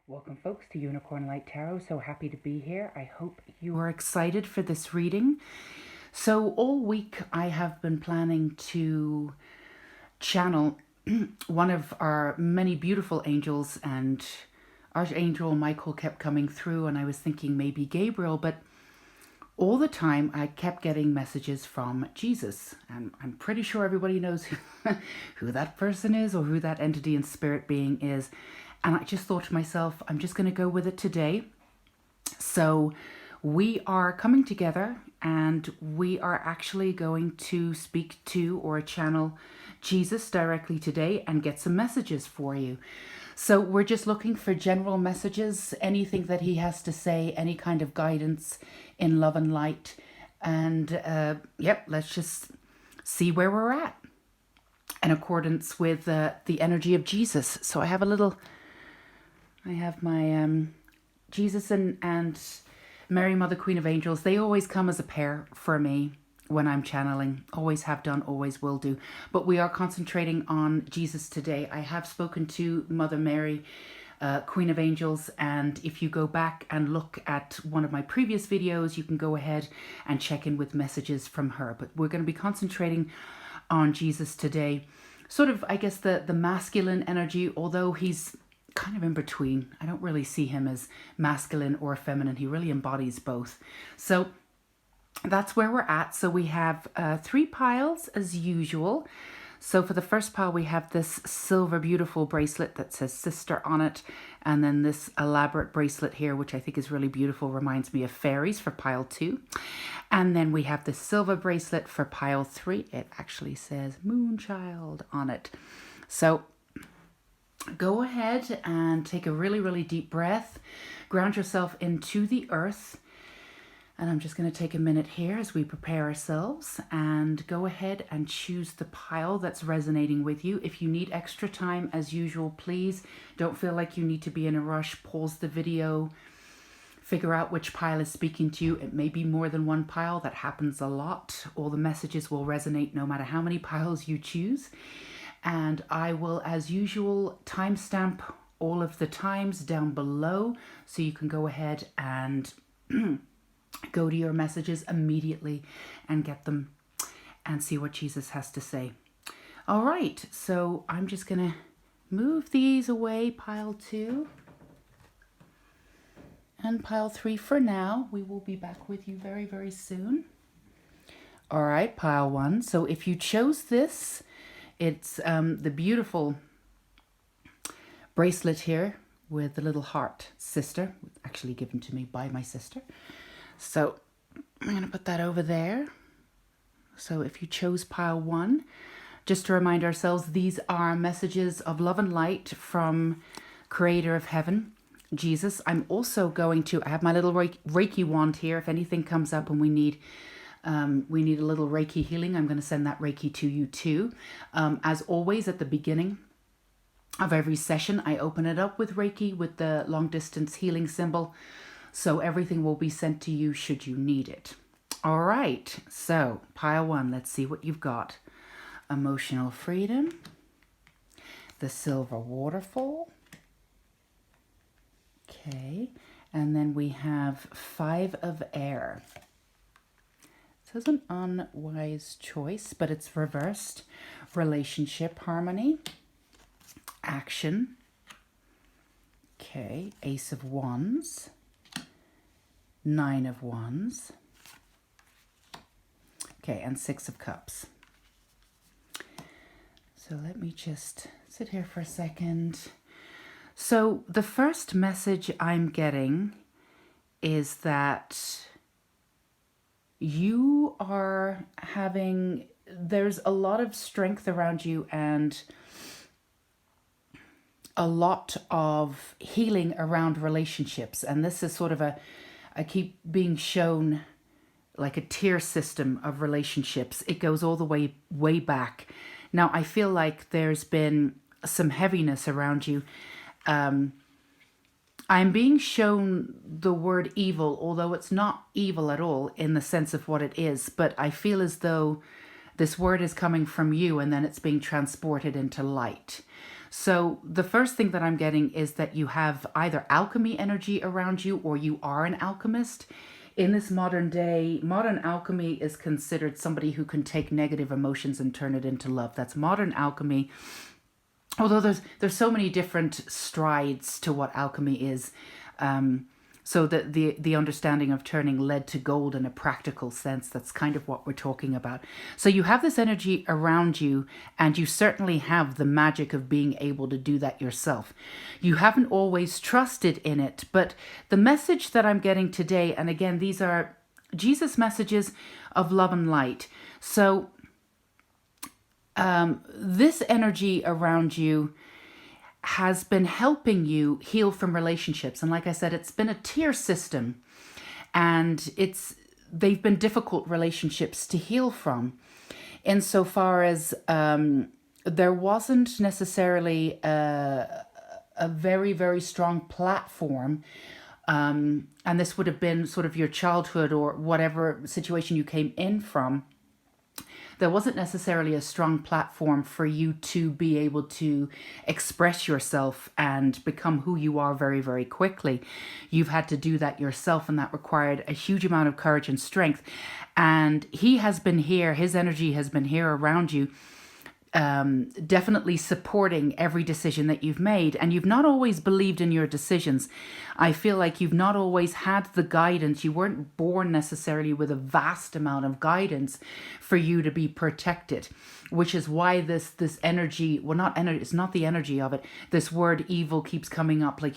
Welcome folks to Unicorn Light Tarot. So happy to be here. I hope you are excited for this reading. So all week I have been planning to channel one of our many beautiful angels, and Archangel Michael kept coming through, and I was thinking maybe Gabriel, but all the time I kept getting messages from Jesus, and I'm pretty sure everybody knows who that person is or who that entity and spirit being is. And I just thought to myself, I'm just going to go with it today. So we are coming together and we are actually going to speak to or channel Jesus directly today and get some messages for you. So we're just looking for general messages, anything that he has to say, any kind of guidance in love and light. And let's just see where we're at in accordance with the energy of Jesus. So I have my Jesus and Mary, Mother, Queen of Angels. They always come as a pair for me when I'm channeling. Always have done, always will do. But we are concentrating on Jesus today. I have spoken to Mother Mary, Queen of Angels, and if you go back and look at one of my previous videos, you can go ahead and check in with messages from her. But we're going to be concentrating on Jesus today. Sort of, I guess, the masculine energy, although he's kind of in between. I don't really see him as masculine or feminine. He really embodies both. So that's where we're at. So we have 3 piles as usual. So for the first pile, we have this silver beautiful bracelet that says sister on it. And then this elaborate bracelet here, which I think is really beautiful, reminds me of fairies, for pile 2. And then we have the silver bracelet for pile 3. It actually says Moonchild on it. So go ahead and take a really, really deep breath. Ground yourself into the earth. And I'm just going to take a minute here as we prepare ourselves, and go ahead and choose the pile that's resonating with you. If you need extra time, as usual, please don't feel like you need to be in a rush. Pause the video. Figure out which pile is speaking to you. It may be more than one pile. That happens a lot. All the messages will resonate no matter how many piles you choose. And I will, as usual, timestamp all of the times down below so you can go ahead and go to your messages immediately and get them and see what Jesus has to say. All right, so I'm just going to move these away, pile 2 and pile 3 for now. We will be back with you very, very soon. All right, pile 1. So if you chose this, it's the beautiful bracelet here with the little heart sister, actually given to me by my sister. So I'm going to put that over there. So if you chose pile 1, just to remind ourselves, these are messages of love and light from Creator of Heaven, Jesus. I'm also going to, I have my little Reiki wand here. If anything comes up and we need a little Reiki healing, I'm going to send that Reiki to you too. As always, at the beginning of every session, I open it up with Reiki with the long distance healing symbol. So everything will be sent to you should you need it. All right, so pile 1, let's see what you've got. Emotional freedom, the silver waterfall. Okay, and then we have 5 of air. It says an unwise choice, but it's reversed. Relationship harmony. Action. Okay, Ace of Wands. 9 of Wands. Okay, and 6 of Cups. So let me just sit here for a second. So the first message I'm getting is that you are there's a lot of strength around you and a lot of healing around relationships. And this is sort of I keep being shown like a tier system of relationships. It goes all the way back. Now, I feel like there's been some heaviness around you. I'm being shown the word evil, although it's not evil at all in the sense of what it is. But I feel as though this word is coming from you and then it's being transported into light. So the first thing that I'm getting is that you have either alchemy energy around you or you are an alchemist. In this modern day, modern alchemy is considered somebody who can take negative emotions and turn it into love. That's modern alchemy. Although there's so many different strides to what alchemy is. So that the understanding of turning lead to gold in a practical sense, that's kind of what we're talking about. So you have this energy around you, and you certainly have the magic of being able to do that yourself. You haven't always trusted in it, but the message that I'm getting today, and again, these are Jesus' messages of love and light. So this energy around you has been helping you heal from relationships. And like I said, it's been a tier system, and they've been difficult relationships to heal from, insofar as there wasn't necessarily a very, very strong platform. And this would have been sort of your childhood or whatever situation you came in from. There wasn't necessarily a strong platform for you to be able to express yourself and become who you are very, very quickly. You've had to do that yourself, and that required a huge amount of courage and strength. And he has been here, his energy has been here around you, definitely supporting every decision that you've made. And you've not always believed in your decisions. I feel like you've not always had the guidance. You weren't born necessarily with a vast amount of guidance for you to be protected, which is why this energy, well, not energy, it's not the energy of it. This word evil keeps coming up. Like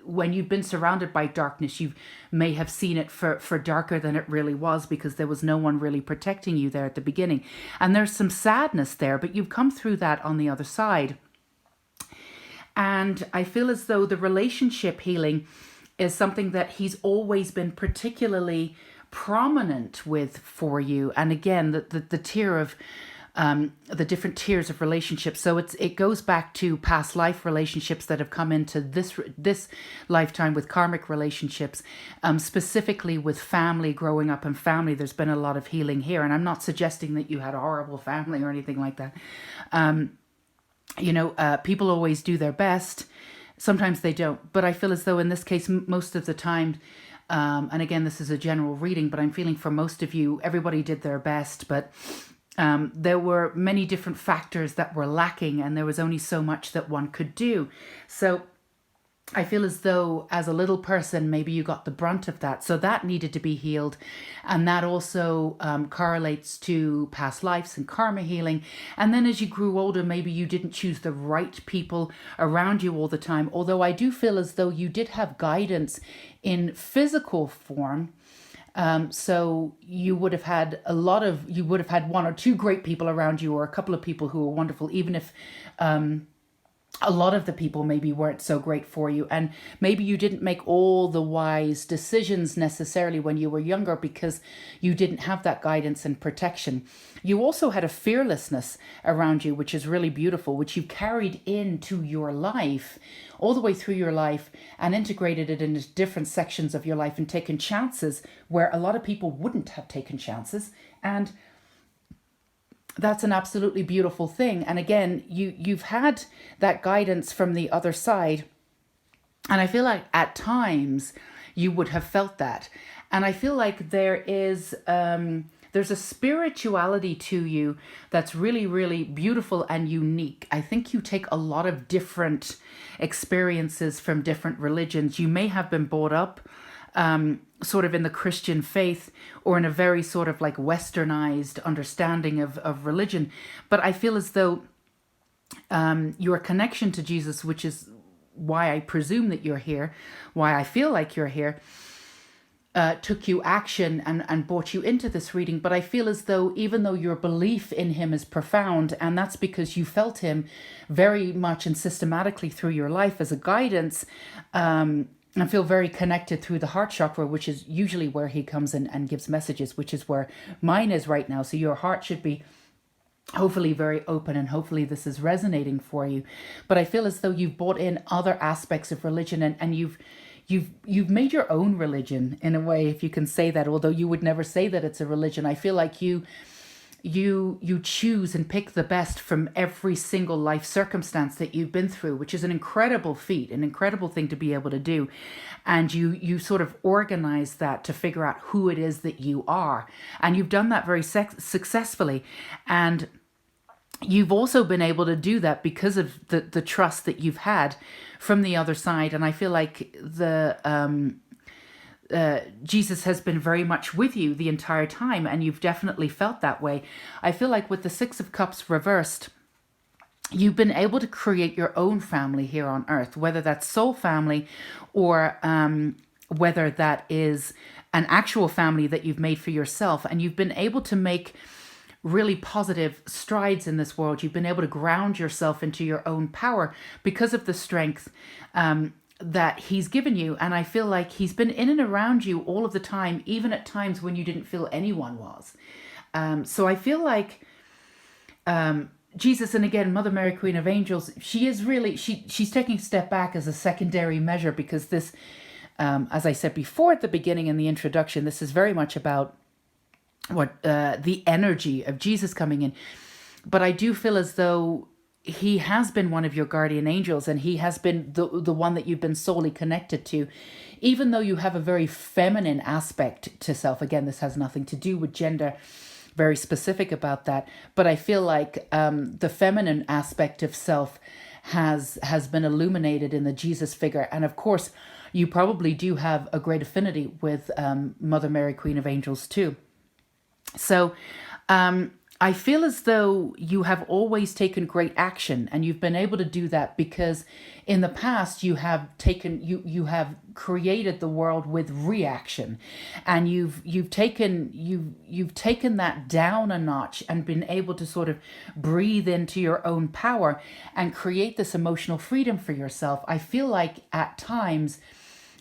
when you've been surrounded by darkness, you may have seen it for darker than it really was, because there was no one really protecting you there at the beginning. And there's some sadness there, but you've come through that on the other side. And I feel as though the relationship healing is something that he's always been particularly prominent with for you. And again, the tier of the different tiers of relationships. So it goes back to past life relationships that have come into this lifetime with karmic relationships, specifically with family, growing up in family. There's been a lot of healing here, and I'm not suggesting that you had a horrible family or anything like that. People always do their best. Sometimes they don't, but I feel as though in this case, most of the time, and again, this is a general reading, but I'm feeling for most of you, everybody did their best, but there were many different factors that were lacking, and there was only so much that one could do. So I feel as though as a little person, maybe you got the brunt of that. So that needed to be healed. And that also correlates to past lives and karma healing. And then as you grew older, maybe you didn't choose the right people around you all the time. Although I do feel as though you did have guidance in physical form. So you would have had one or two great people around you, or a couple of people who were wonderful, even if a lot of the people maybe weren't so great for you. And maybe you didn't make all the wise decisions necessarily when you were younger, because you didn't have that guidance and protection. You also had a fearlessness around you, which is really beautiful, which you carried into your life, all the way through your life, and integrated it into different sections of your life, and taken chances where a lot of people wouldn't have taken chances. And that's an absolutely beautiful thing. And again, you've had that guidance from the other side. And I feel like at times you would have felt that. And I feel like there's a spirituality to you that's really, really beautiful and unique. I think you take a lot of different experiences from different religions. You may have been brought up sort of in the Christian faith, or in a very sort of like westernized understanding of religion. But I feel as though your connection to Jesus, which is why I presume that you're here, why I feel like you're here, took you action and brought you into this reading. But I feel as though even though your belief in him is profound, and that's because you felt him very much and systematically through your life as a guidance, I feel very connected through the heart chakra, which is usually where he comes in and gives messages, which is where mine is right now. So your heart should be hopefully very open, and hopefully this is resonating for you. But I feel as though you've brought in other aspects of religion, and you've made your own religion in a way, if you can say that, although you would never say that it's a religion. I feel like you you choose and pick the best from every single life circumstance that you've been through, which is an incredible feat, an incredible thing to be able to do. And you sort of organize that to figure out who it is that you are. And you've done that very successfully. And you've also been able to do that because of the trust that you've had from the other side. And I feel like Jesus has been very much with you the entire time, and you've definitely felt that way. I feel like with the Six of Cups reversed, you've been able to create your own family here on earth, whether that's soul family or whether that is an actual family that you've made for yourself. And you've been able to make really positive strides in this world. You've been able to ground yourself into your own power because of the strength that he's given you. And I feel like he's been in and around you all of the time, even at times when you didn't feel anyone was. So I feel like Jesus, and again, Mother Mary, Queen of Angels, she is really, she's taking a step back as a secondary measure, because this, as I said before at the beginning in the introduction, this is very much about what the energy of Jesus coming in. But I do feel as though he has been one of your guardian angels, and he has been the one that you've been solely connected to, even though you have a very feminine aspect to self. Again, this has nothing to do with gender, very specific about that. But I feel like the feminine aspect of self has been illuminated in the Jesus figure. And of course, you probably do have a great affinity with Mother Mary, Queen of Angels too. So I feel as though you have always taken great action, and you've been able to do that because in the past you have taken you have created the world with reaction, and you've taken that down a notch and been able to sort of breathe into your own power and create this emotional freedom for yourself. I feel like at times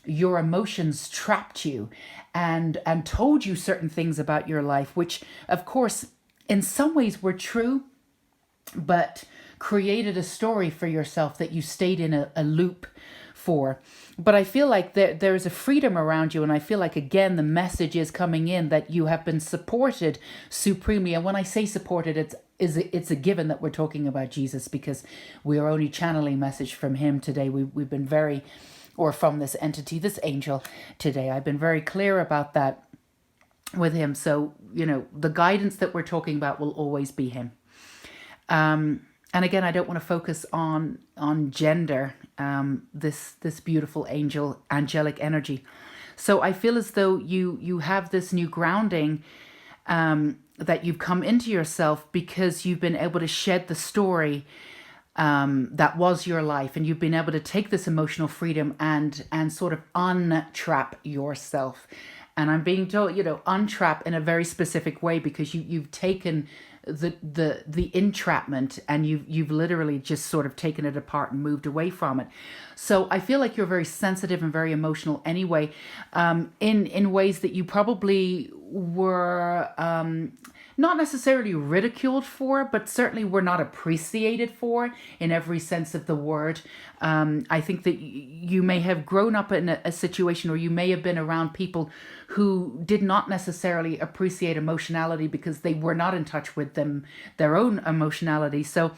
your emotions trapped you and told you certain things about your life, which of course in some ways were true, but created a story for yourself that you stayed in a loop for. But I feel like there is a freedom around you, and I feel like, again, the message is coming in that you have been supported supremely. And when I say supported, it's a given that we're talking about Jesus, because we are only channeling message from him today. We've been very, or from this entity, this angel today. I've been very clear about that with him. So, the guidance that we're talking about will always be him. And again, I don't want to focus on gender, this beautiful angelic energy. So I feel as though you have this new grounding that you've come into yourself because you've been able to shed the story that was your life, and you've been able to take this emotional freedom and sort of untrap yourself. And I'm being told, untrap in a very specific way, because you've taken the entrapment and you've literally just sort of taken it apart and moved away from it. So I feel like you're very sensitive and very emotional anyway, in ways that you probably were not necessarily ridiculed for, but certainly were not appreciated for in every sense of the word. I think that you may have grown up in a situation, or you may have been around people who did not necessarily appreciate emotionality because they were not in touch with their own emotionality. So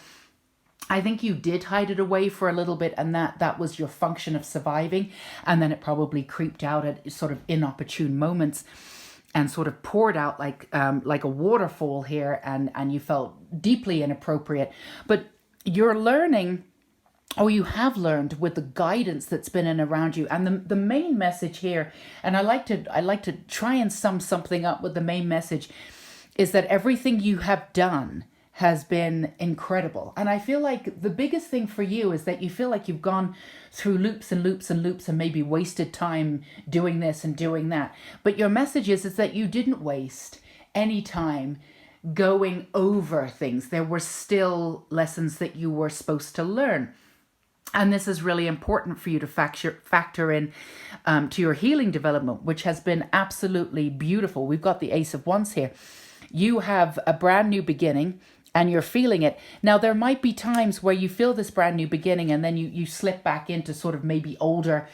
I think you did hide it away for a little bit, and that was your function of surviving. And then it probably creeped out at sort of inopportune moments and sort of poured out like a waterfall here, and you felt deeply inappropriate. But you're learning, or you have learned, with the guidance that's been in around you. And the main message here, and I like to try and sum something up with the main message, is that everything you have done has been incredible. And I feel like the biggest thing for you is that you feel like you've gone through loops and loops and loops and maybe wasted time doing this and doing that. But your message is that you didn't waste any time going over things. There were still lessons that you were supposed to learn. And this is really important for you to factor in to your healing development, which has been absolutely beautiful. We've got the Ace of Wands here. You have a brand new beginning. and you're feeling it. Now, there might be times where you feel this brand new beginning and then you slip back into sort of maybe older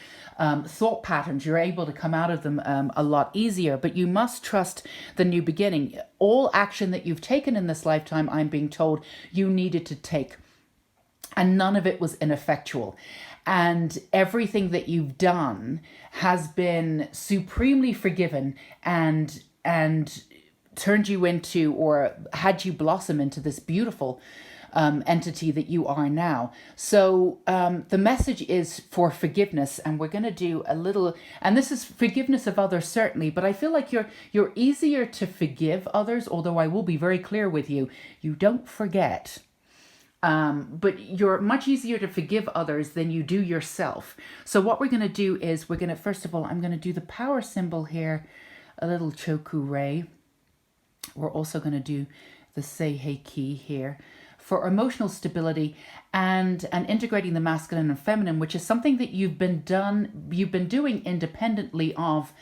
thought patterns. You're able to come out of them a lot easier, but you must trust the new beginning. All action that you've taken in this lifetime, I'm being told, you needed to take, and none of it was ineffectual. And everything that you've done has been supremely forgiven and turned you into, or had you blossom into, this beautiful entity that you are now. So the message is for forgiveness, and we're going to do a little, and this is forgiveness of others certainly, but I feel like you're easier to forgive others, although I will be very clear with you, you don't forget. But you're much easier to forgive others than you do yourself. So what we're going to do is we're going to, first of all, I'm going to do the power symbol here, a little choku ray. We're also going to do the Seihei key here for emotional stability and integrating the masculine and feminine, which is something that you've been doing independently of.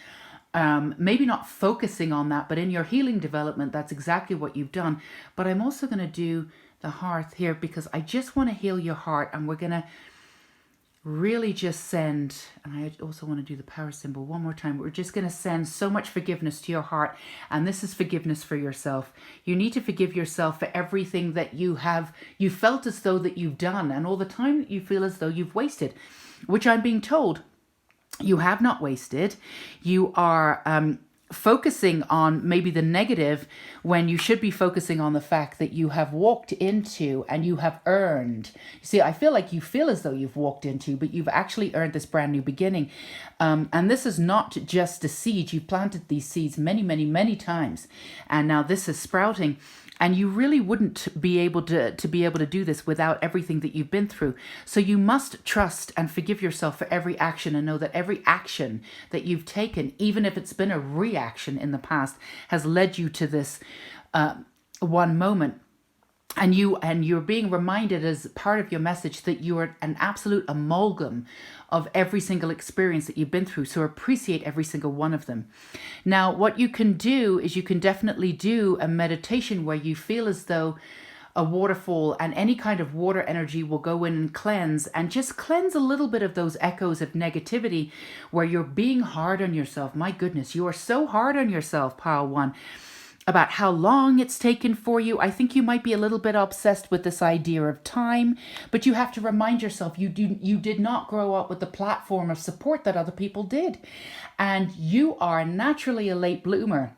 Maybe not focusing on that, but in your healing development, that's exactly what you've done. But I'm also going to do the hearth here because I just want to heal your heart, and we're going to really just send, and I also want to do the power symbol one more time. We're just going to send so much forgiveness to your heart, and this is forgiveness for yourself. You need to forgive yourself for everything that you felt as though that you've done, and all the time that you feel as though you've wasted, which I'm being told you have not wasted. You are focusing on maybe the negative when you should be focusing on the fact that you have walked into and you have earned. You see, I feel like you feel as though you've walked into, but you've actually earned this brand new beginning. And this is not just a seed. You've planted these seeds many, many, many times. And now this is sprouting. And you really wouldn't be able to do this without everything that you've been through. So you must trust and forgive yourself for every action, and know that every action that you've taken, even if it's been a reaction in the past, has led you to this one moment. And you're being reminded as part of your message that you are an absolute amalgam of every single experience that you've been through. So appreciate every single one of them. Now, what you can do is you can definitely do a meditation where you feel as though a waterfall and any kind of water energy will go in and cleanse, and just cleanse a little bit of those echoes of negativity where you're being hard on yourself. My goodness, you are so hard on yourself, Pile 1. About how long it's taken for you. I think you might be a little bit obsessed with this idea of time, but you have to remind yourself you did not grow up with the platform of support that other people did. And you are naturally a late bloomer.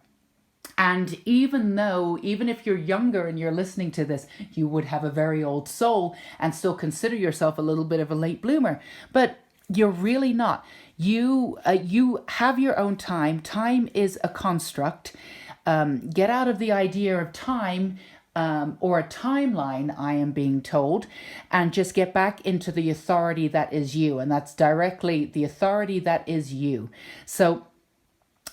And even if you're younger and you're listening to this, you would have a very old soul and still consider yourself a little bit of a late bloomer. But you're really not. You have your own time. Time is a construct. Get out of the idea of time or a timeline, I am being told, and just get back into the authority that is you. And that's directly the authority that is you. So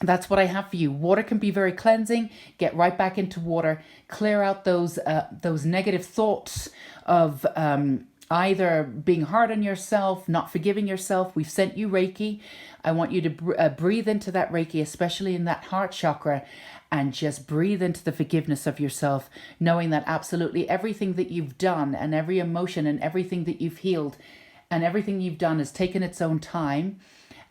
that's what I have for you. Water can be very cleansing. Get right back into water. Clear out those negative thoughts of either being hard on yourself, not forgiving yourself. We've sent you Reiki. I want you to breathe into that Reiki, especially in that heart chakra, and just breathe into the forgiveness of yourself, knowing that absolutely everything that you've done and every emotion and everything that you've healed and everything you've done has taken its own time.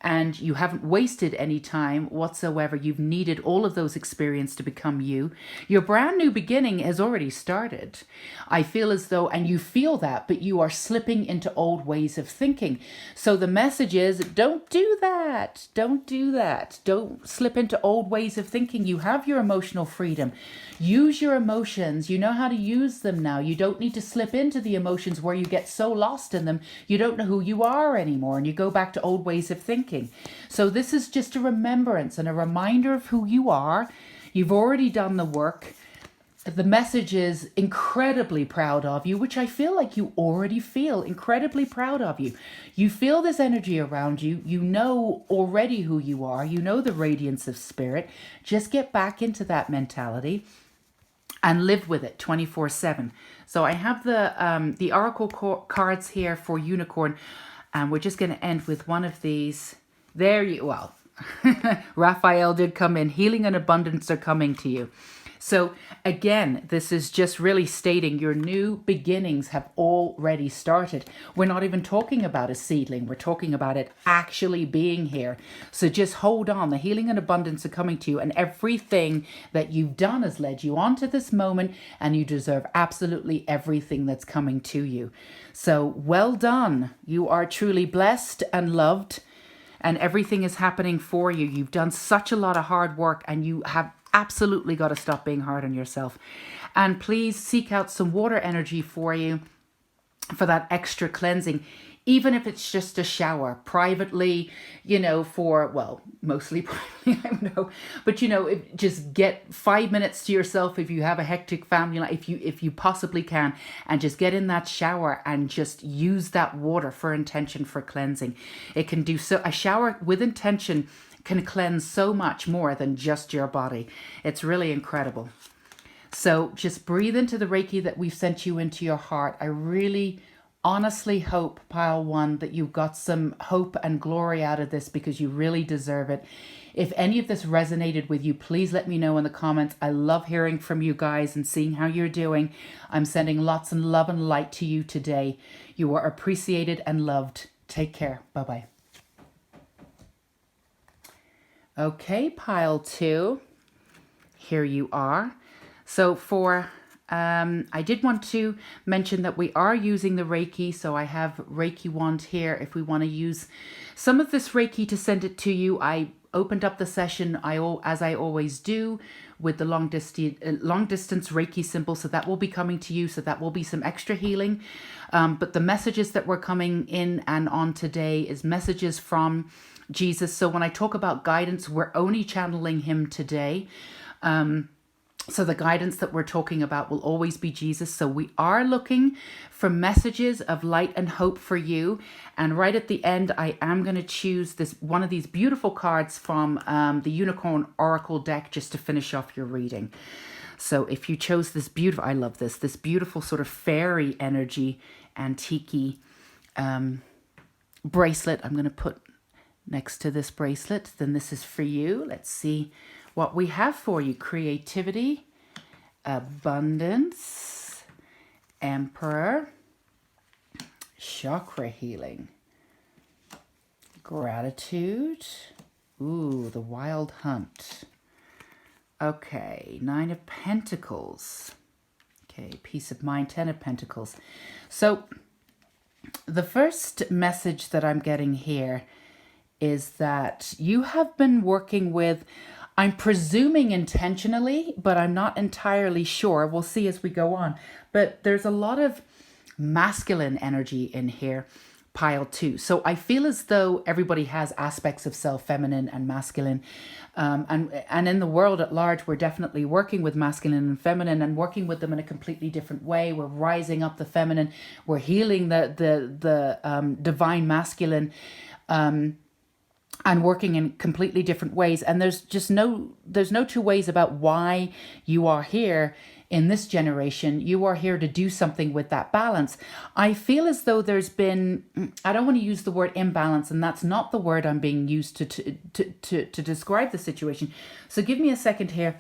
And you haven't wasted any time whatsoever. You've needed all of those experiences to become you. Your brand new beginning has already started. I feel as though, and you feel that, but you are slipping into old ways of thinking. So the message is, don't do that. Don't do that. Don't slip into old ways of thinking. You have your emotional freedom. Use your emotions. You know how to use them now. You don't need to slip into the emotions where you get so lost in them, you don't know who you are anymore, and you go back to old ways of thinking. So this is just a remembrance and a reminder of who you are. You've already done the work. The message is incredibly proud of you, which I feel like you already feel incredibly proud of you. You feel this energy around you. You know already who you are. You know the radiance of spirit. Just get back into that mentality and live with it 24/7. So I have the oracle cards here for unicorn. And we're just going to end with one of these. Raphael did come in. Healing and abundance are coming to you. So again, this is just really stating your new beginnings have already started. We're not even talking about a seedling. We're talking about it actually being here. So just hold on. The healing and abundance are coming to you, and everything that you've done has led you on to this moment, and you deserve absolutely everything that's coming to you. So well done. You are truly blessed and loved, and everything is happening for you. You've done such a lot of hard work, and you have absolutely got to stop being hard on yourself. And please seek out some water energy for you for that extra cleansing, even if it's just a shower privately, well, mostly privately, I don't know, but just get 5 minutes to yourself if you have a hectic family life, if you possibly can, and just get in that shower and just use that water for intention, for cleansing. It can do so. A shower with intention can cleanse so much more than just your body. It's really incredible. So just breathe into the Reiki that we've sent you into your heart. I really honestly hope, pile one, that you've got some hope and glory out of this, because you really deserve it. If any of this resonated with you, please let me know in the comments. I love hearing from you guys and seeing how you're doing. I'm sending lots of love and light to you today. You are appreciated and loved. Take care. Bye-bye. Okay, pile two, here you are. So I did want to mention that we are using the Reiki. So I have Reiki wand here. If we want to use some of this Reiki to send it to you, I opened up the session, as I always do, with the long distance Reiki symbol. So that will be coming to you. So that will be some extra healing. But the messages that were coming in and on today is messages from Jesus. So when I talk about guidance, we're only channeling him today. So the guidance that we're talking about will always be Jesus. So we are looking for messages of light and hope for you. And right at the end, I am going to choose one of these beautiful cards from the Unicorn Oracle deck, just to finish off your reading. So if you chose this beautiful, I love this beautiful sort of fairy energy, antique bracelet, I'm going to put next to this bracelet, then this is for you. Let's see what we have for you. Creativity, abundance, Emperor, chakra healing, gratitude, ooh, the wild hunt. Okay, 9 of Pentacles. Okay, peace of mind, 10 of Pentacles. So the first message that I'm getting here is that you have been working with, I'm presuming intentionally, but I'm not entirely sure. We'll see as we go on. But there's a lot of masculine energy in here, pile two. So I feel as though everybody has aspects of self, feminine and masculine. And in the world at large, we're definitely working with masculine and feminine, and working with them in a completely different way. We're rising up the feminine. We're healing the divine masculine. And working in completely different ways. And there's no two ways about why you are here in this generation. You are here to do something with that balance. I feel as though there's been, I don't want to use the word imbalance, and that's not the word I'm being used to describe the situation. So give me a second here.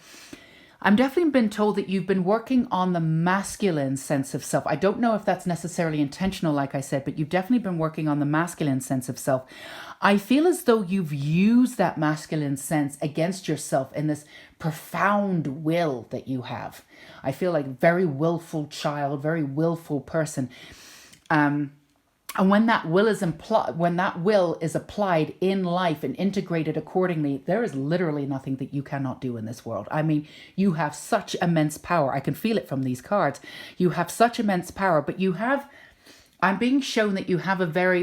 I'm definitely been told that you've been working on the masculine sense of self. I don't know if that's necessarily intentional, like I said, but you've definitely been working on the masculine sense of self. I feel as though you've used that masculine sense against yourself in this profound will that you have. I feel like very willful child, very willful person. And when that will is applied in life and integrated accordingly, there is literally nothing that you cannot do in this world. I mean, you have such immense power. I can feel it from these cards. You have such immense power, but I'm being shown that you have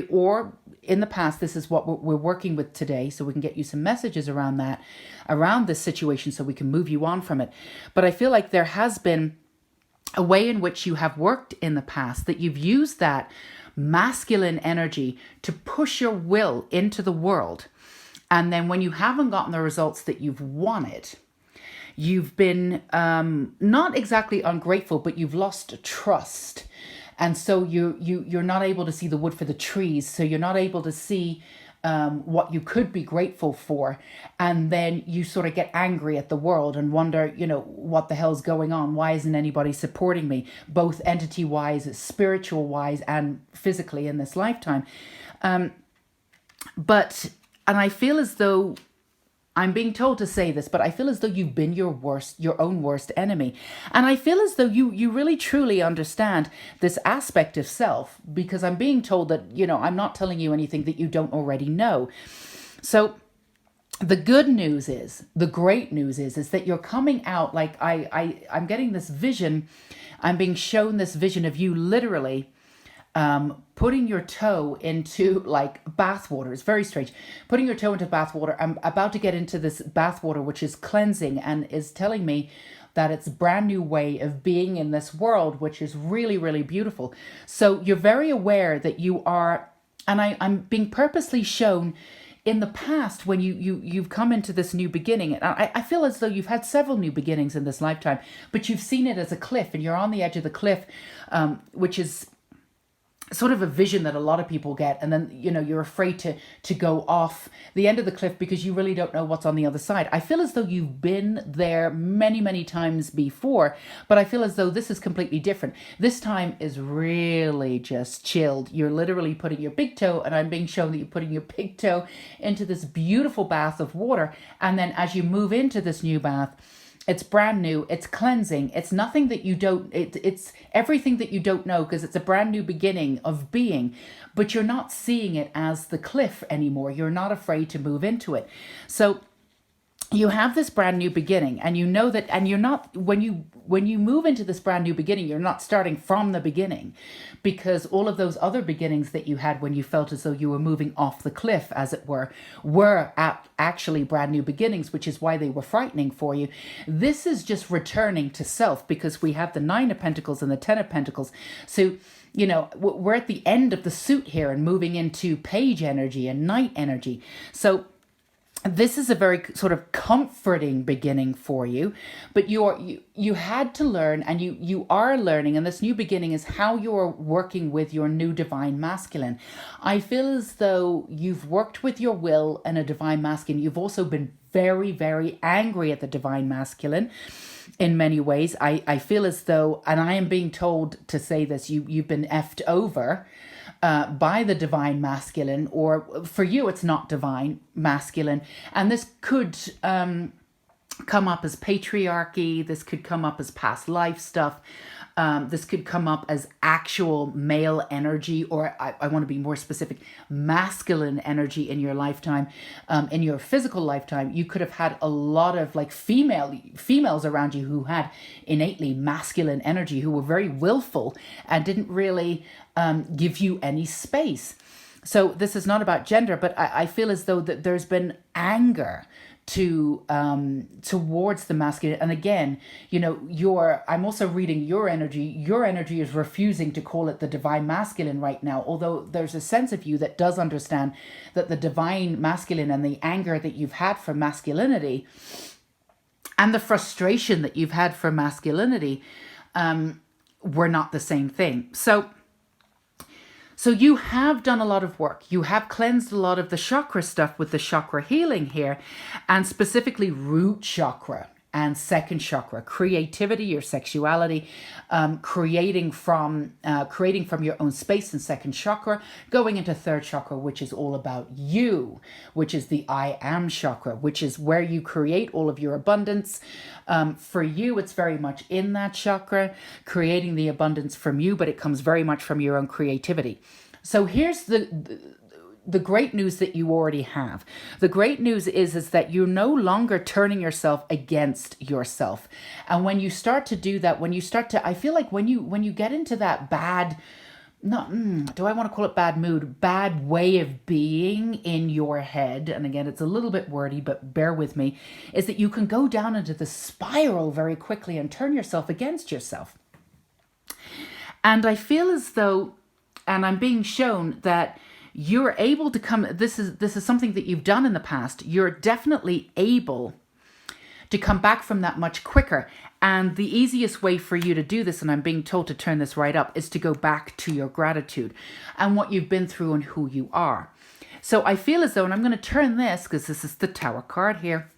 or in the past, this is what we're working with today, so we can get you some messages around this situation, so we can move you on from it. But I feel like there has been a way in which you have worked in the past, that you've used that masculine energy to push your will into the world. And then when you haven't gotten the results that you've wanted, you've been not exactly ungrateful, but you've lost trust. And so you're not able to see the wood for the trees. So you're not able to see what you could be grateful for, and then you sort of get angry at the world and wonder, what the hell's going on? Why isn't anybody supporting me, both entity wise, spiritual wise, and physically in this lifetime? And I feel as though I'm being told to say this, but I feel as though you've been your own worst enemy. And I feel as though you really truly understand this aspect of self, because I'm being told that, I'm not telling you anything that you don't already know. So the good news is, the great news is that you're coming out, like I'm getting this vision. I'm being shown this vision of you literally putting your toe into like bath water. It's very strange. Putting your toe into bath water. I'm about to get into this bath water, which is cleansing and is telling me that it's a brand new way of being in this world, which is really, really beautiful. So you're very aware that you are, and I'm being purposely shown in the past when you've come into this new beginning. And I feel as though you've had several new beginnings in this lifetime, but you've seen it as a cliff, and you're on the edge of the cliff, which is sort of a vision that a lot of people get, and then you're afraid to go off the end of the cliff because you really don't know what's on the other side. I feel as though you've been there many times before, but I feel as though this is completely different. This time is really just chilled. You're literally putting your big toe, and I'm being shown that you're putting your big toe into this beautiful bath of water, and then as you move into this new bath, it's brand new, it's cleansing, it's nothing that you don't, it's everything that you don't know, because it's a brand new beginning of being, but you're not seeing it as the cliff anymore. You're not afraid to move into it. So you have this brand new beginning, and you know that, and you're not, when you move into this brand new beginning, you're not starting from the beginning, because all of those other beginnings that you had when you felt as though you were moving off the cliff, as it were actually brand new beginnings, which is why they were frightening for you. This is just returning to self, because we have the 9 of Pentacles and the 10 of Pentacles. So we're at the end of the suit here and moving into page energy and knight energy. So this is a very sort of comforting beginning for you, but you had to learn, and you are learning, and this new beginning is how you're working with your new divine masculine. I feel as though you've worked with your will and a divine masculine. You've also been very, very angry at the divine masculine in many ways. I feel as though, and I am being told to say this, you've been effed over by the divine masculine, or for you it's not divine masculine, and this could come up as patriarchy, this could come up as past life stuff, this could come up as actual male energy, or I want to be more specific, masculine energy in your lifetime, in your physical lifetime. You could have had a lot of like females around you who had innately masculine energy, who were very willful and didn't really give you any space. So this is not about gender, but I feel as though that there's been anger towards the masculine. And again, I'm also reading your energy. Your energy is refusing to call it the divine masculine right now, although there's a sense of you that does understand that the divine masculine and the anger that you've had for masculinity and the frustration that you've had for masculinity were not the same thing. So you have done a lot of work. You have cleansed a lot of the chakra stuff with the chakra healing here, and specifically root chakra and second chakra, creativity, your sexuality, creating from your own space in second chakra, going into third chakra, which is all about you, which is the I am chakra, which is where you create all of your abundance. For you, it's very much in that chakra, creating the abundance from you, but it comes very much from your own creativity. So here's the great news that you already have. The great news is that you're no longer turning yourself against yourself. And when you start to do that, I feel like when you get into that bad, do I want to call it bad mood, bad way of being in your head, and again, it's a little bit wordy, but bear with me, is that you can go down into the spiral very quickly and turn yourself against yourself. And I feel as though, and I'm being shown that you're able to come, this is something that you've done in the past, you're definitely able to come back from that much quicker. And the easiest way for you to do this, and I'm being told to turn this right up, is to go back to your gratitude and what you've been through and who you are. So I feel as though, and I'm going to turn this, because this is the Tower card here,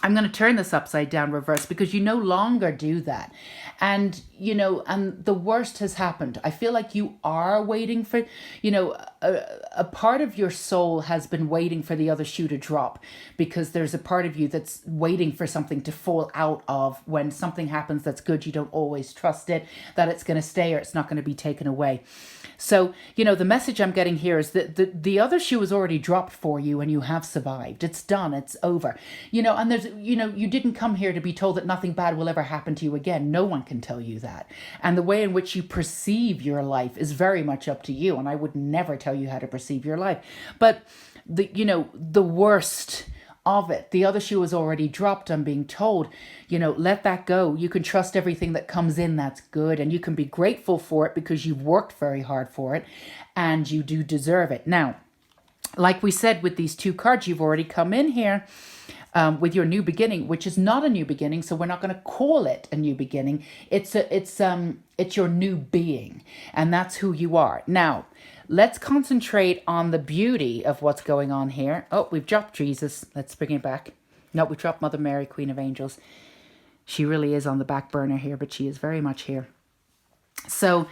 I'm going to turn this upside down reverse, because you no longer do that. And, and the worst has happened. I feel like you are waiting for, a part of your soul has been waiting for the other shoe to drop, because there's a part of you that's waiting for something to fall out of. When something happens that's good, you don't always trust it, that it's going to stay or it's not going to be taken away. So, the message I'm getting here is that the other shoe is already dropped for you and you have survived. It's done. It's over. And there's, you didn't come here to be told that nothing bad will ever happen to you again. No one can tell you that. And the way in which you perceive your life is very much up to you. And I would never tell you how to perceive your life. But the worst of it, the other shoe is already dropped. I'm being told, let that go. You can trust everything that comes in. That's good. And you can be grateful for it, because you've worked very hard for it and you do deserve it. Now, like we said with these two cards, you've already come in here with your new beginning, which is not a new beginning. So we're not going to call it a new beginning. It's your new being, and that's who you are. Now, let's concentrate on the beauty of what's going on here. Oh, we've dropped Jesus. Let's bring it back. No, we dropped Mother Mary, Queen of Angels. She really is on the back burner here, but she is very much here. So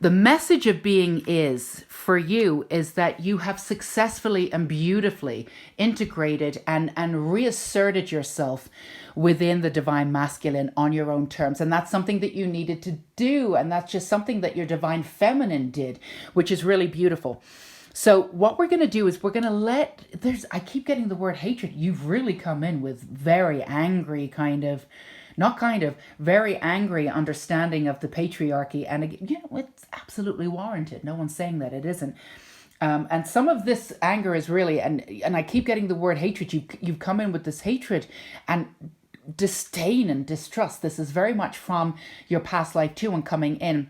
the message of being is, for you, is that you have successfully and beautifully integrated and reasserted yourself within the divine masculine on your own terms. And that's something that you needed to do. And that's just something that your divine feminine did, which is really beautiful. So what we're going to do is we're going to I keep getting the word hatred. You've really come in with very angry very angry understanding of the patriarchy. And it's absolutely warranted. No one's saying that it isn't. And some of this anger is really, and I keep getting the word hatred. You've come in with this hatred and disdain and distrust. This is very much from your past life too, and coming in.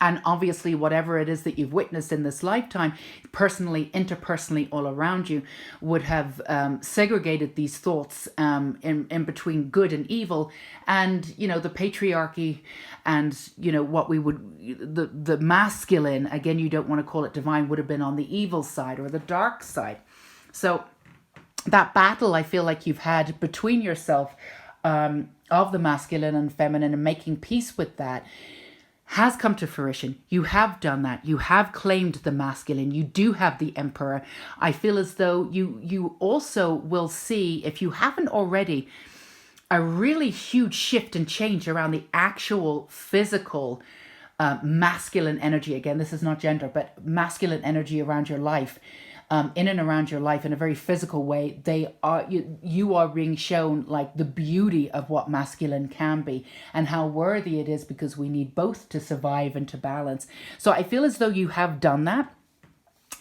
And obviously, whatever it is that you've witnessed in this lifetime, personally, interpersonally, all around you, would have segregated these thoughts in between good and evil. And, the patriarchy and, what we would, the masculine, again, you don't want to call it divine, would have been on the evil side or the dark side. So that battle, I feel like you've had between yourself of the masculine and feminine, and making peace with that, has come to fruition. You have done that. You have claimed the masculine. You do have the emperor. I feel as though you also will see, if you haven't already, a really huge shift and change around the actual physical masculine energy. Again, this is not gender, but masculine energy around your life. In and around your life in a very physical way. You are being shown like the beauty of what masculine can be and how worthy it is, because we need both to survive and to balance. So I feel as though you have done that.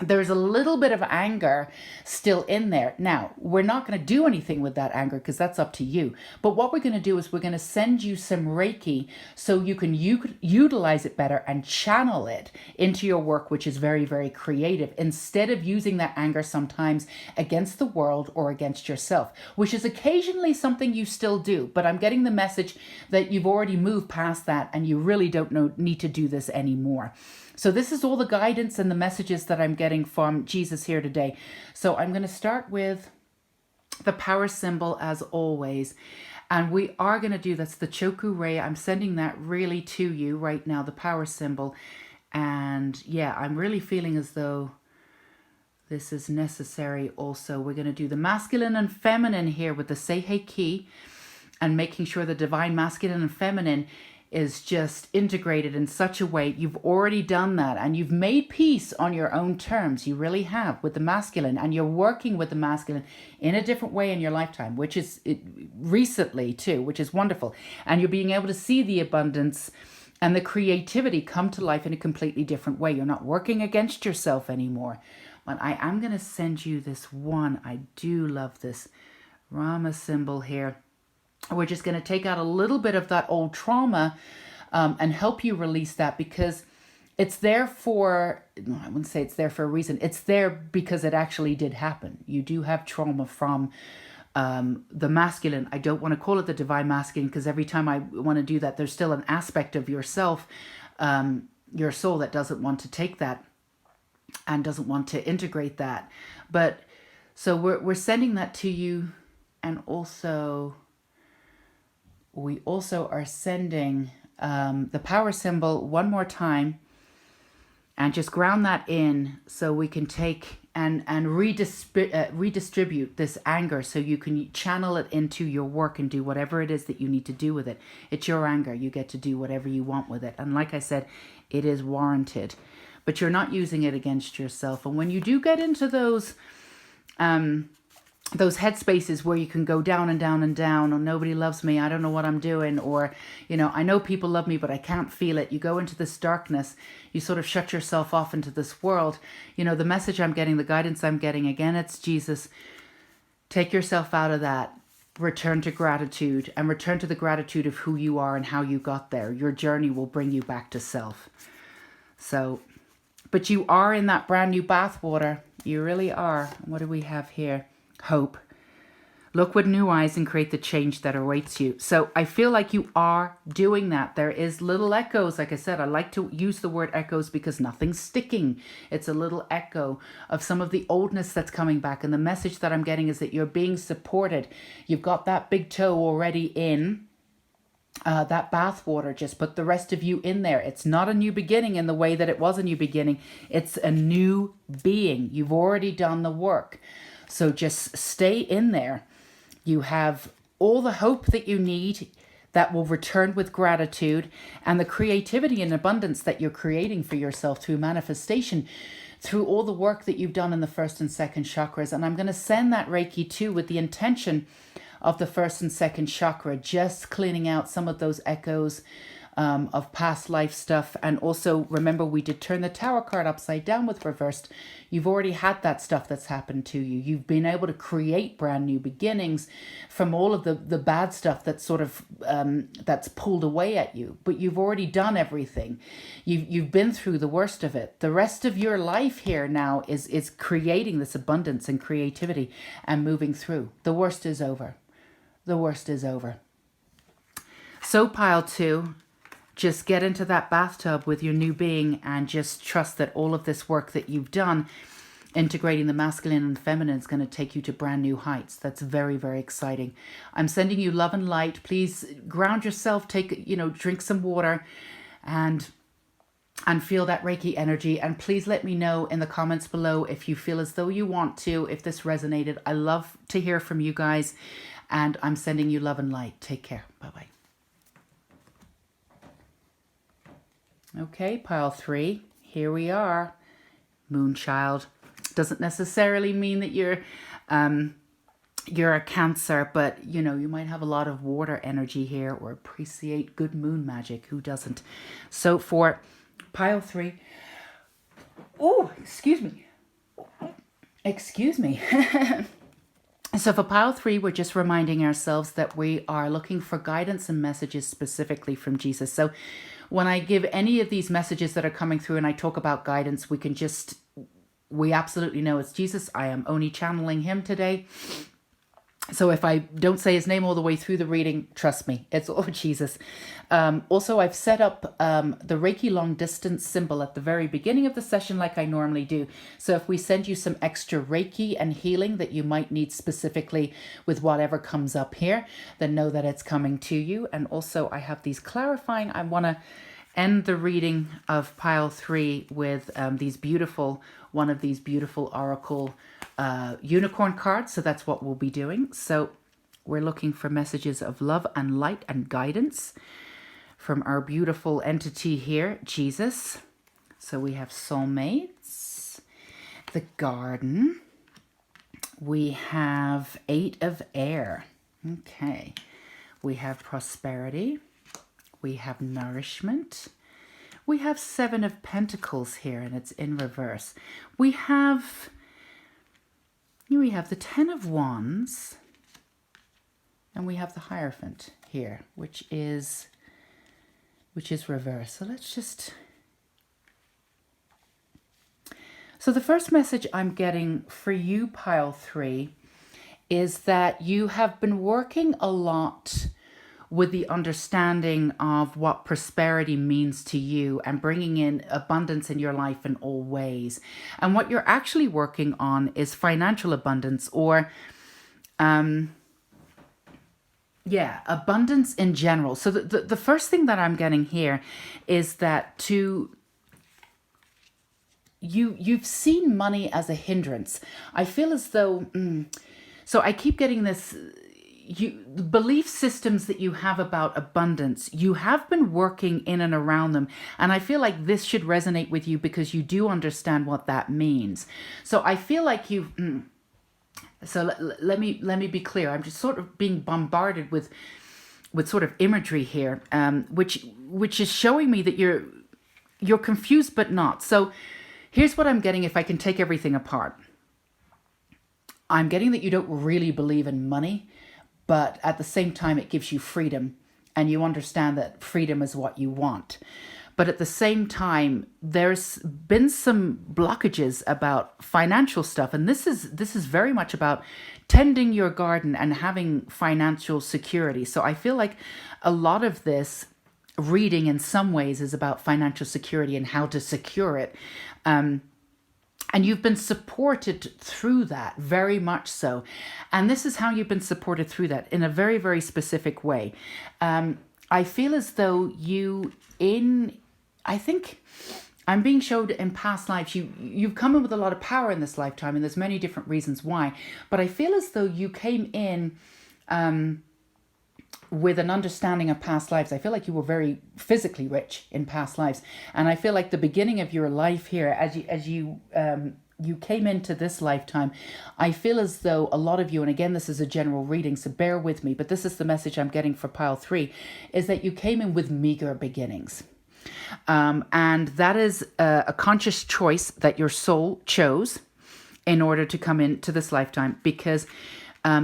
There's a little bit of anger still in there. Now, we're not going to do anything with that anger, because that's up to you. But what we're going to do is we're going to send you some Reiki so you can utilize it better and channel it into your work, which is very, very creative, instead of using that anger sometimes against the world or against yourself, which is occasionally something you still do. But I'm getting the message that you've already moved past that and you really don't need to do this anymore. So this is all the guidance and the messages that I'm getting from Jesus here today. So I'm going to start with the power symbol as always. And we are going to do, that's the Choku Ray. I'm sending that really to you right now, the power symbol. And yeah, I'm really feeling as though this is necessary also. We're going to do the masculine and feminine here with the Seihei Ki, and making sure the divine masculine and feminine is just integrated in such a way. You've already done that, and you've made peace on your own terms. You really have, with the masculine, and you're working with the masculine in a different way in your lifetime, which is recently too, which is wonderful. And you're being able to see the abundance and the creativity come to life in a completely different way. You're not working against yourself anymore. But I am going to send you this one. I do love this Rama symbol here. We're just going to take out a little bit of that old trauma and help you release that, because it's there for, no, I wouldn't say it's there for a reason. It's there because it actually did happen. You do have trauma from the masculine. I don't want to call it the divine masculine, because every time I want to do that, there's still an aspect of yourself, your soul, that doesn't want to take that. and doesn't want to integrate that. But so we're sending that to you, and also we also are sending the power symbol one more time, and just ground that in so we can take and redistribute this anger, so you can channel it into your work and do whatever it is that you need to do with it. It's your anger. You get to do whatever you want with it. And like I said, it is warranted, but you're not using it against yourself. And when you do get into those headspaces where you can go down and down and down, or nobody loves me, I don't know what I'm doing, or, you know, I know people love me, but I can't feel it. You go into this darkness, you sort of shut yourself off into this world. You know, the message I'm getting, the guidance I'm getting, again, it's Jesus. Take yourself out of that. Return to gratitude, and return to the gratitude of who you are and how you got there. Your journey will bring you back to self. So, but you are in that brand new bathwater. You really are. What do we have here? Hope. Look with new eyes and create the change that awaits you. So I feel like you are doing that. There is little echoes. Like I said, I like to use the word echoes because nothing's sticking. It's a little echo of some of the oldness that's coming back. And the message that I'm getting is that you're being supported. You've got that big toe already in that bath water. Just put the rest of you in there. It's not a new beginning in the way that it was a new beginning. It's a new being. You've already done the work. So just stay in there. You have all the hope that you need that will return with gratitude, and the creativity and abundance that you're creating for yourself through manifestation, through all the work that you've done in the first and second chakras. And I'm going to send that Reiki too with the intention of the first and second chakra, just cleaning out some of those echoes of past life stuff. And also remember, we did turn the Tower card upside down with reversed. You've already had that stuff that's happened to you. You've been able to create brand new beginnings from all of the bad stuff that's sort of that's pulled away at you. But you've already done everything. You've been through the worst of it. The rest of your life here now is creating this abundance and creativity and moving through. The worst is over. The worst is over. So pile 2. Just get into that bathtub with your new being and just trust that all of this work that you've done, integrating the masculine and feminine, is going to take you to brand new heights. That's very, very exciting. I'm sending you love and light. Please ground yourself, drink some water and feel that Reiki energy. And please let me know in the comments below if you feel as though you want to, if this resonated. I love to hear from you guys, and I'm sending you love and light. Take care. Bye-bye. Okay, pile 3, here we are. Moonchild. Doesn't necessarily mean that you're a Cancer, but you might have a lot of water energy here, or appreciate good moon magic. Who doesn't? So for pile 3, oh, excuse me. So for pile 3, we're just reminding ourselves that we are looking for guidance and messages specifically from Jesus. So when I give any of these messages that are coming through and I talk about guidance, we absolutely know it's Jesus. I am only channeling him today. So if I don't say his name all the way through the reading, trust me, it's all Jesus. Also, I've set up the Reiki long distance symbol at the very beginning of the session like I normally do. So if we send you some extra Reiki and healing that you might need specifically with whatever comes up here, then know that it's coming to you. And also I have these clarifying. I want to end the reading of pile 3 with one of these beautiful oracle unicorn cards. So that's what we'll be doing. So we're looking for messages of love and light and guidance from our beautiful entity here, Jesus. So we have soulmates, the garden, we have 8 of air. Okay, we have prosperity, we have nourishment, we have 7 of pentacles here, and it's in reverse. We have the 10 of wands, and we have the Hierophant here, which is reverse. So let's just... So the first message I'm getting for you, pile 3, is that you have been working a lot with the understanding of what prosperity means to you and bringing in abundance in your life in all ways. And what you're actually working on is financial abundance, or abundance in general. So the first thing that I'm getting here is that you've seen money as a hindrance. I feel as though so I keep getting this, the belief systems that you have about abundance, you have been working in and around them. And I feel like this should resonate with you because you do understand what that means. So I feel like you've, let me be clear. I'm just sort of being bombarded with sort of imagery here, which is showing me that you're confused, but not. So here's what I'm getting if I can take everything apart. I'm getting that you don't really believe in money, but at the same time, it gives you freedom, and you understand that freedom is what you want. But at the same time, there's been some blockages about financial stuff, and this is very much about tending your garden and having financial security. So I feel like a lot of this reading in some ways is about financial security and how to secure it. And you've been supported through that, very much so. And this is how you've been supported through that in a very, very specific way. I feel as though I think I'm being showed in past lives, you've come in with a lot of power in this lifetime, and there's many different reasons why. But I feel as though you came in with an understanding of past lives. I feel like you were very physically rich in past lives, and I feel like the beginning of your life here, as you came into this lifetime, I feel as though a lot of you, and again, this is a general reading, so bear with me, but this is the message I'm getting for pile 3, is that you came in with meager beginnings. And that is a conscious choice that your soul chose in order to come into this lifetime, because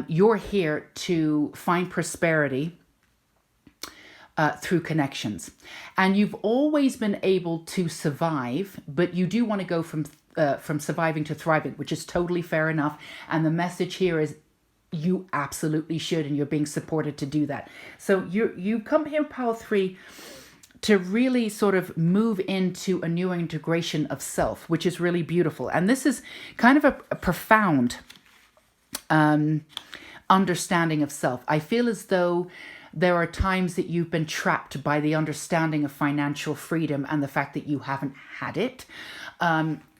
you're here to find prosperity through connections. And you've always been able to survive, but you do want to go from surviving to thriving, which is totally fair enough. And the message here is you absolutely should, and you're being supported to do that. So you come here, pile 3, to really sort of move into a new integration of self, which is really beautiful. And this is kind of a profound understanding of self. I feel as though there are times that you've been trapped by the understanding of financial freedom and the fact that you haven't had it.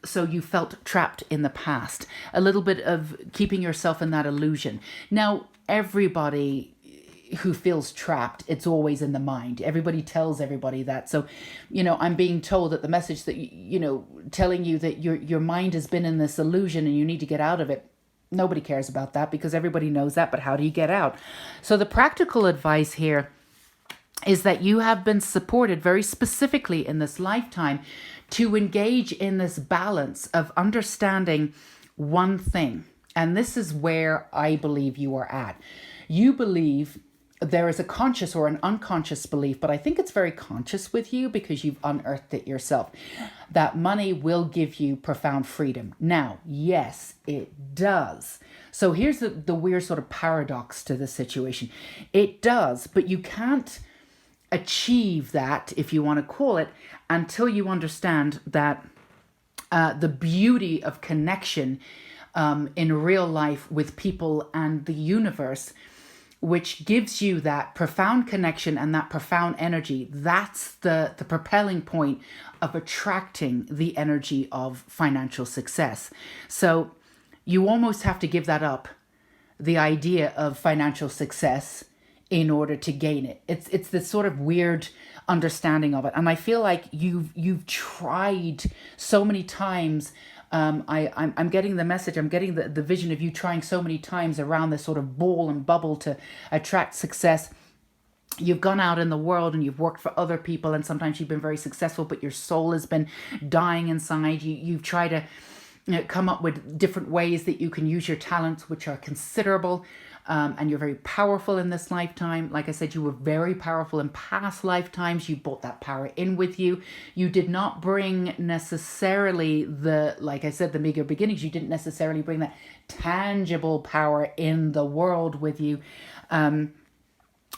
So you felt trapped in the past, a little bit of keeping yourself in that illusion. Now, everybody who feels trapped, it's always in the mind. Everybody tells everybody that. So, I'm being told that the message that, telling you that your mind has been in this illusion and you need to get out of it, nobody cares about that because everybody knows that. But how do you get out? So the practical advice here is that you have been supported very specifically in this lifetime to engage in this balance of understanding one thing. And this is where I believe you are at. You believe there is a conscious or an unconscious belief, but I think it's very conscious with you because you've unearthed it yourself, that money will give you profound freedom. Now, yes, it does. So here's the weird sort of paradox to this situation. It does, but you can't achieve that, if you want to call it, until you understand that the beauty of connection in real life with people and the universe, which gives you that profound connection and that profound energy. That's the propelling point of attracting the energy of financial success. So you almost have to give that up, the idea of financial success, in order to gain it. It's this sort of weird understanding of it. And I feel like you've tried so many times. I'm getting the message, I'm getting the vision of you trying so many times around this sort of ball and bubble to attract success. You've gone out in the world and you've worked for other people, and sometimes you've been very successful, but your soul has been dying inside. You've tried to come up with different ways that you can use your talents, which are considerable. And you're very powerful in this lifetime. Like I said, you were very powerful in past lifetimes. You brought that power in with you. You did not bring necessarily like I said, the meager beginnings. You didn't necessarily bring that tangible power in the world with you.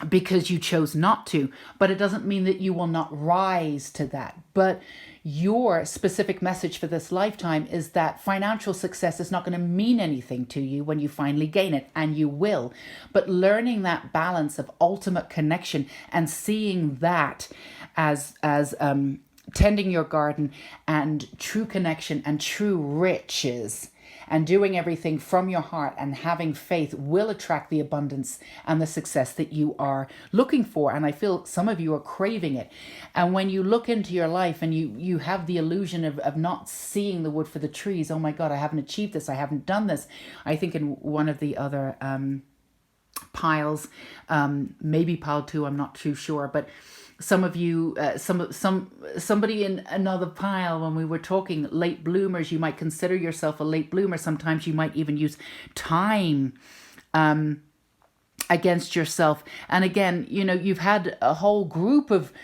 because you chose not to, but it doesn't mean that you will not rise to that. But your specific message for this lifetime is that financial success is not going to mean anything to you when you finally gain it, and you will. But learning that balance of ultimate connection and seeing that as tending your garden and true connection and true riches, and doing everything from your heart and having faith will attract the abundance and the success that you are looking for. And I feel some of you are craving it. And when you look into your life and you have the illusion of not seeing the wood for the trees, oh my God, I haven't achieved this, I haven't done this. I think in one of the other piles, maybe pile 2, I'm not too sure, but some of you, somebody in another pile, when we were talking late bloomers, you might consider yourself a late bloomer. Sometimes you might even use time against yourself. And again, you know, you've had a whole group of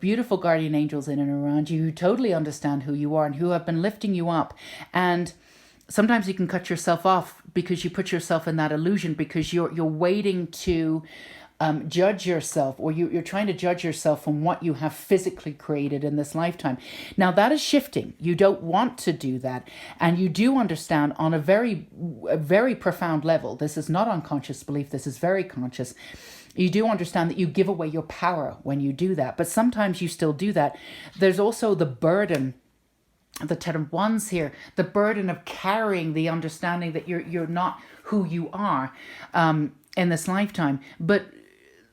beautiful guardian angels in and around you who totally understand who you are and who have been lifting you up. And sometimes you can cut yourself off because you put yourself in that illusion, because you're waiting to judge yourself, or you're trying to judge yourself from what you have physically created in this lifetime. Now that is shifting. You don't want to do that. And you do understand on a very profound level. This is not unconscious belief. This is very conscious. You do understand that you give away your power when you do that. But sometimes you still do that. There's also the burden, the 10 of Wands here, the burden of carrying the understanding that you're not who you are in this lifetime. But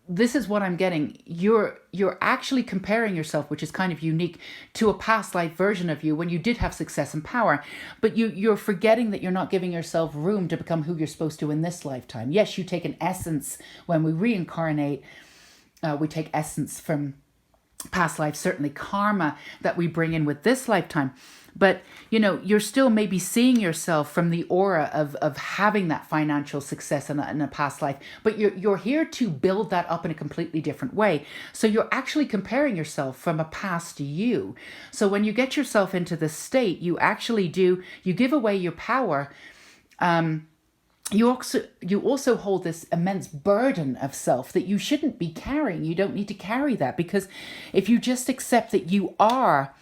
this is what I'm getting. You're actually comparing yourself, which is kind of unique, to a past life version of you when you did have success and power. But you're forgetting that you're not giving yourself room to become who you're supposed to in this lifetime. Yes, you take an essence when we reincarnate. We take essence from past life, certainly karma that we bring in with this lifetime. But, you know, you're still maybe seeing yourself from the aura of having that financial success in a past life. But you're here to build that up in a completely different way. So you're actually comparing yourself from a past you. So when you get yourself into this state, you actually you give away your power. You also hold this immense burden of self that you shouldn't be carrying. You don't need to carry that, because if you just accept that you are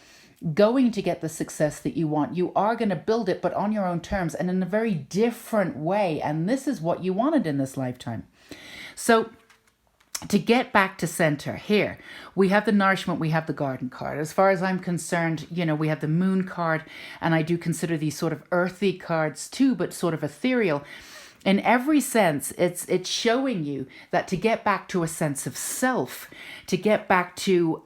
going to get the success that you want, you are going to build it, but on your own terms and in a very different way. And this is what you wanted in this lifetime. So to get back to center here, we have the nourishment, we have the garden card. As far as I'm concerned, you know, we have the moon card, and I do consider these sort of earthy cards too, but sort of ethereal. In every sense, it's showing you that to get back to a sense of self, to get back to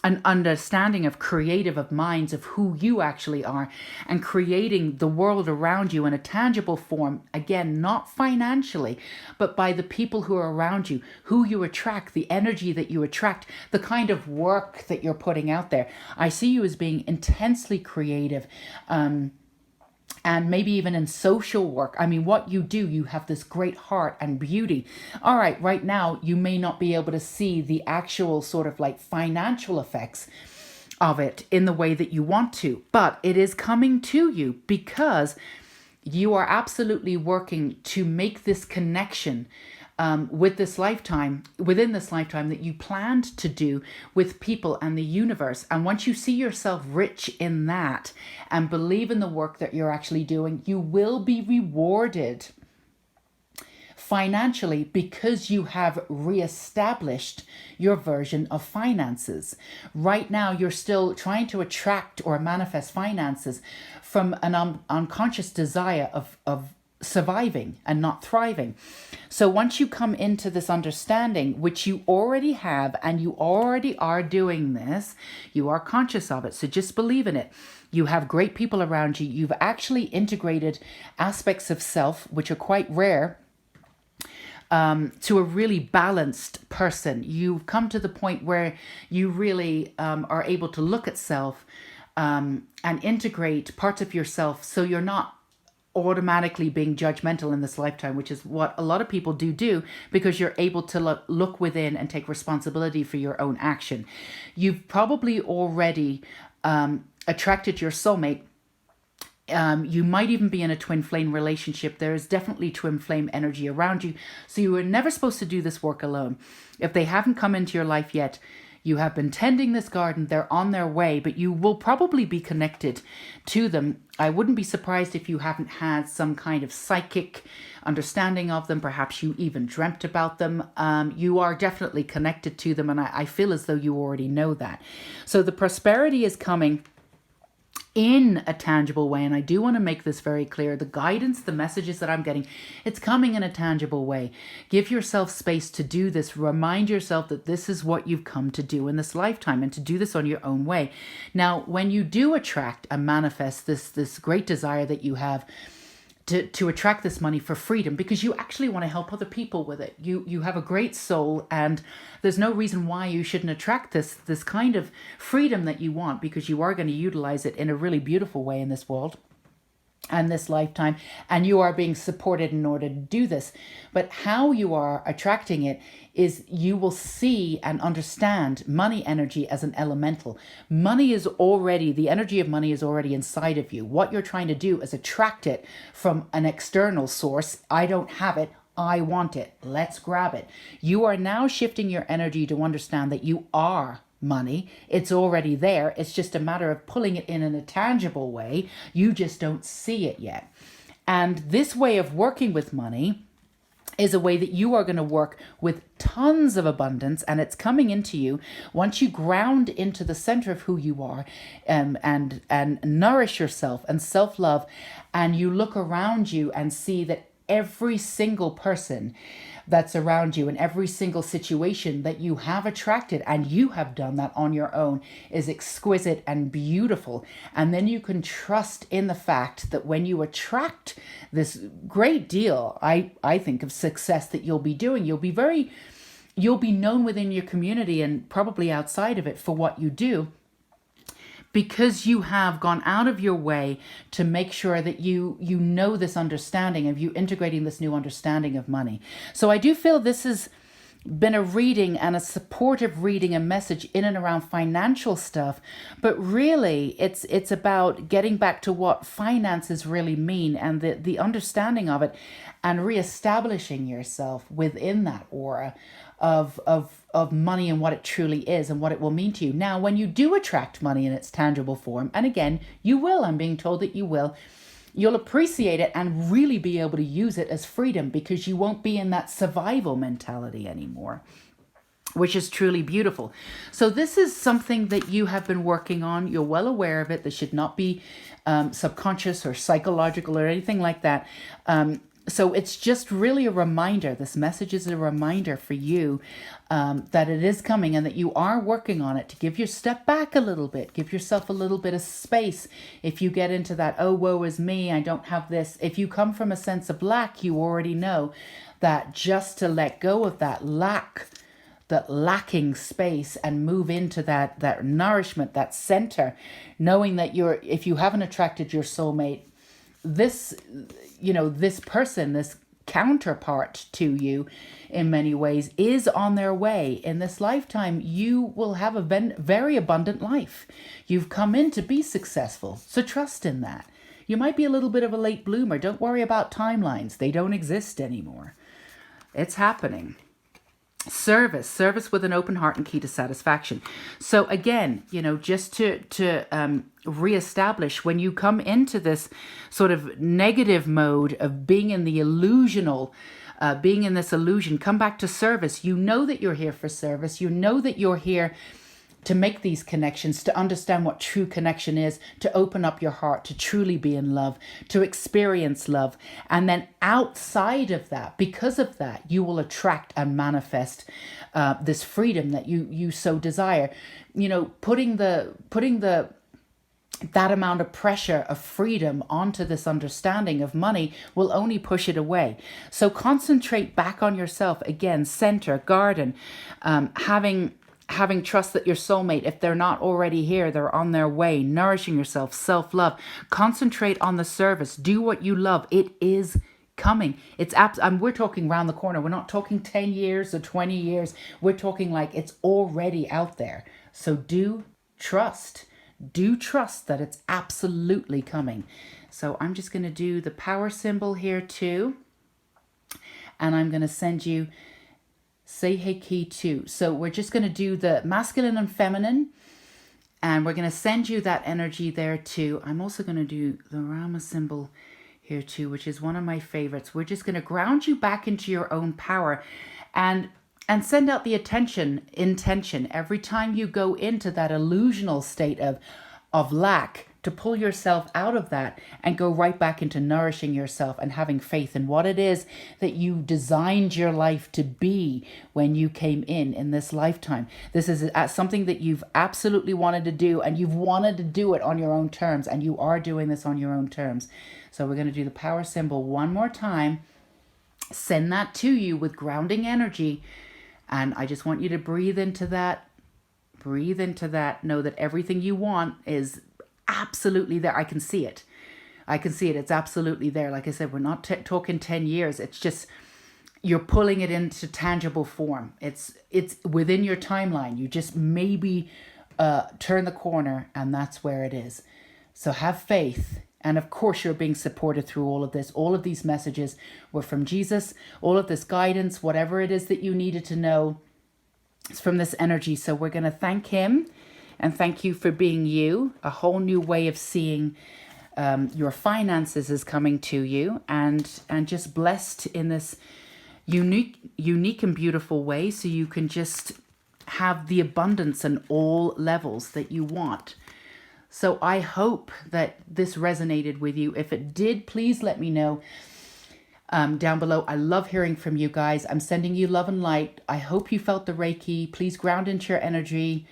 an understanding of minds of who you actually are, and creating the world around you in a tangible form, again, not financially, but by the people who are around you, who you attract, the energy that you attract, the kind of work that you're putting out there. I see you as being intensely creative, and maybe even in social work. I mean, what you do, you have this great heart and beauty. All right now, you may not be able to see the actual sort of like financial effects of it in the way that you want to, but it is coming to you because you are absolutely working to make this connection within this lifetime that you planned to do with people and the universe. And once you see yourself rich in that and believe in the work that you're actually doing, you will be rewarded financially because you have reestablished your version of finances. Right now, you're still trying to attract or manifest finances from an unconscious desire of surviving and not thriving. So once you come into this understanding, which you already have, and you already are doing this, you are conscious of it. So just believe in it. You have great people around you. You've actually integrated aspects of self, which are quite rare, to a really balanced person. You've come to the point where you really are able to look at self and integrate parts of yourself, so you're not automatically being judgmental in this lifetime, which is what a lot of people do, because you're able to look within and take responsibility for your own action. You've probably already attracted your soulmate You might even be in a twin flame relationship. There is definitely twin flame energy around you. So you were never supposed to do this work alone. If they haven't come into your life yet, you have been tending this garden. They're on their way, but you will probably be connected to them. I wouldn't be surprised if you haven't had some kind of psychic understanding of them. Perhaps you even dreamt about them. You are definitely connected to them, and I feel as though you already know that. So the prosperity is coming in a tangible way, and I do want to make this very clear. The guidance, the messages that I'm getting, it's coming in a tangible way. Give yourself space to do this. Remind yourself that this is what you've come to do in this lifetime, and to do this on your own way. Now, when you do attract and manifest this great desire that you have to attract this money for freedom, because you actually want to help other people with it. You have a great soul, and there's no reason why you shouldn't attract this kind of freedom that you want, because you are going to utilize it in a really beautiful way in this world and this lifetime, and you are being supported in order to do this. But how you are attracting it is you will see and understand money energy as an elemental. Money is already, the energy of money is already inside of you. What you're trying to do is attract it from an external source. I don't have it, I want it, let's grab it. You are now shifting your energy to understand that you are money. It's already there. It's just a matter of pulling it in a tangible way. You just don't see it yet. And this way of working with money is a way that you are going to work with tons of abundance, and it's coming into you once you ground into the center of who you are, and nourish yourself and self-love, and you look around you and see that every single person that's around you and every single situation that you have attracted, and you have done that on your own, is exquisite and beautiful. And then you can trust in the fact that when you attract this great deal, I think, of success that you'll be doing, you'll be known within your community and probably outside of it for what you do, because you have gone out of your way to make sure that you know this understanding of you integrating this new understanding of money. So I do feel this has been a reading, and a supportive reading, a message in and around financial stuff, but really it's about getting back to what finances really mean, and the understanding of it, and reestablishing yourself within that aura of money and what it truly is and what it will mean to you. Now, when you do attract money in its tangible form, and again, you will, I'm being told that you will, you'll appreciate it and really be able to use it as freedom, because you won't be in that survival mentality anymore, which is truly beautiful. So this is something that you have been working on. You're well aware of it. This should not be subconscious or psychological or anything like that. So it's just really a reminder. This message is a reminder for you that it is coming, and that you are working on it, to give your step back a little bit, give yourself a little bit of space. If you get into that, oh, woe is me, I don't have this. If you come from a sense of lack, you already know that just to let go of that lacking space, and move into that nourishment, that center, knowing that if you haven't attracted your soulmate, this person, this counterpart to you in many ways, is on their way. In this lifetime, you will have a very abundant life. You've come in to be successful, so trust in that. You might be a little bit of a late bloomer. Don't worry about timelines. They don't exist anymore. It's happening. Service with an open heart and key to satisfaction. So again, just to reestablish, when you come into this sort of negative mode of being in the illusional, being in this illusion, come back to service. You know that you're here for service. You know that you're here to make these connections, to understand what true connection is, to open up your heart, to truly be in love, to experience love. And then outside of that, because of that, you will attract and manifest this freedom that you so desire. Putting that amount of pressure of freedom onto this understanding of money will only push it away. So concentrate back on yourself. Again, center, garden, having trust that your soulmate, if they're not already here, they're on their way. Nourishing yourself, self-love. Concentrate on the service. Do what you love. It is coming. We're talking round the corner. We're not talking 10 years or 20 years. We're talking like it's already out there. So do trust that it's absolutely coming. So I'm just going to do the power symbol here too. And I'm going to send you Seiheki too. So we're just going to do the masculine and feminine. And we're going to send you that energy there too. I'm also going to do the Rama symbol here too, which is one of my favorites. We're just going to ground you back into your own power and send out the intention every time you go into that illusional state of lack, to pull yourself out of that and go right back into nourishing yourself and having faith in what it is that you designed your life to be when you came in this lifetime. This is something that you've absolutely wanted to do, and you've wanted to do it on your own terms, and you are doing this on your own terms. So we're going to do the power symbol one more time. Send that to you with grounding energy. And I just want you to breathe into that. Breathe into that. Know that everything you want is absolutely there. I can see it. I can see it. It's absolutely there. Like I said, we're not talking 10 years. It's just, you're pulling it into tangible form. It's within your timeline. You just maybe turn the corner and that's where it is. So have faith. And of course, you're being supported through all of this. All of these messages were from Jesus. All of this guidance, whatever it is that you needed to know, it's from this energy. So we're going to thank him and thank you for being you. A whole new way of seeing your finances is coming to you, and just blessed in this unique and beautiful way, so you can just have the abundance in all levels that you want. So I hope that this resonated with you. If it did, please let me know down below. I love hearing from you guys. I'm sending you love and light. I hope you felt the Reiki. Please ground into your energy.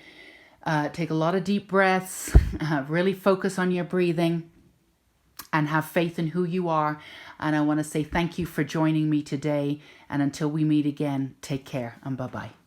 Take a lot of deep breaths. Really focus on your breathing and have faith in who you are. And I want to say thank you for joining me today. And until we meet again, take care and bye-bye.